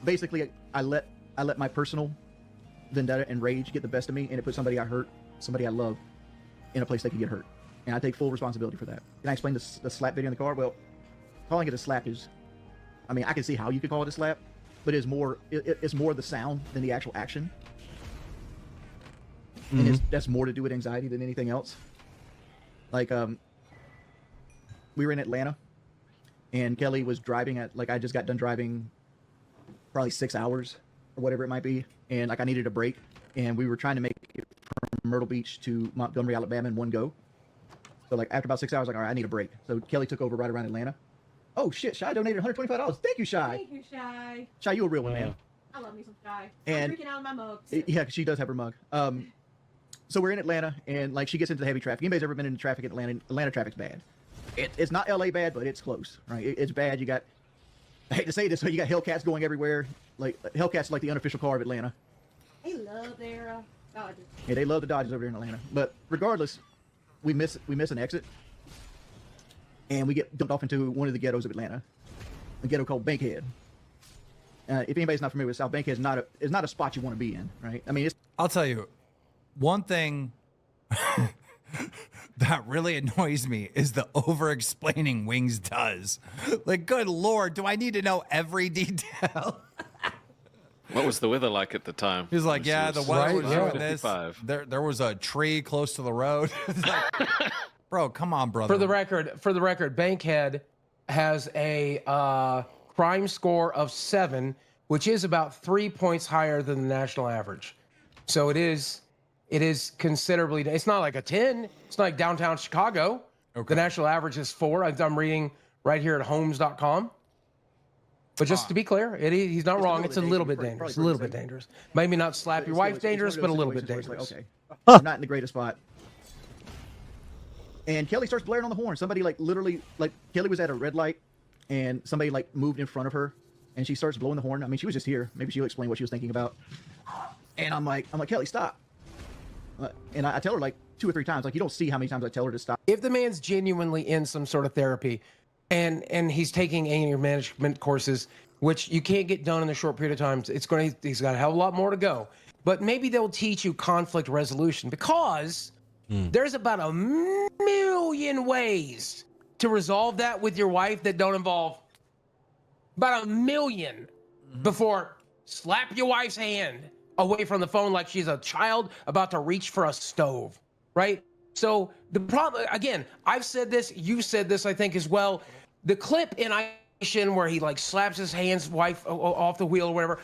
basically I let my personal vendetta and rage get the best of me, and it put somebody I hurt, somebody I love, in a place they could get hurt, and I take full responsibility for that. Can I explain the slap video in the car? Well, calling it a slap is, I mean, I can see how you could call it a slap, but it's more the sound than the actual action, and that's more to do with anxiety than anything else. Like we were in Atlanta, and Kelly was driving at, like, I just got done driving probably 6 hours or whatever it might be, and like I needed a break, and we were trying to make it from Myrtle Beach to Montgomery, Alabama in one go. So like after about 6 hours, like, all right, I need a break. So Kelly took over right around Atlanta. Oh shit, Shy donated $125. Thank you, Shy. Thank you, Shy. Shy, you a real one, man. I love me some Shy. And I'm drinking out of my mug. Yeah, she does have her mug. So we're in Atlanta, and like she gets into the heavy traffic. Anybody's ever been in traffic in Atlanta? Atlanta traffic's bad. It's not LA bad, but it's close, right? It's bad. You got, I hate to say this, but you got Hellcats going everywhere. Like Hellcats, like the unofficial car of Atlanta. They love their Dodges. Yeah, they love the Dodgers over there in Atlanta. But regardless, we miss an exit, and we get dumped off into one of the ghettos of Atlanta, a ghetto called Bankhead. If anybody's not familiar with South, Bankhead is not a spot you want to be in, right? I mean, I'll tell you, one thing that really annoys me is the over-explaining Wings does. Like, good Lord, do I need to know every detail? What was the weather like at the time? He's like, yeah, the weather was doing this. 55. There was a tree close to the road. It's like, bro, come on, brother. For the record, Bankhead has a crime score of 7, which is about 3 points higher than the national average. So it is considerably. It's not like a 10. It's not like downtown Chicago. Okay. The national average is 4. I'm reading right here at homes.com. But just to be clear, he's not wrong. It's a little bit dangerous. A little bit dangerous. Maybe not slap your wife dangerous, but a little bit dangerous. Like, okay, I'm not in the greatest spot. And Kelly starts blaring on the horn. Somebody literally Kelly was at a red light, and somebody moved in front of her, and she starts blowing the horn. I mean, she was just here. Maybe she'll explain what she was thinking about. And I'm like, Kelly, stop. And I tell her 2 or 3 times. Like, you don't see how many times I tell her to stop. If the man's genuinely in some sort of therapy, and he's taking anger management courses, which you can't get done in a short period of time, he's got a hell of a lot more to go. But maybe they'll teach you conflict resolution, because there's about 1,000,000 ways to resolve that with your wife that don't involve about 1,000,000 before slap your wife's hand away from the phone like she's a child about to reach for a stove, right? So the problem, again, I've said this, you said this, I think, as well. The clip in isolation where he slaps his wife off the wheel or whatever,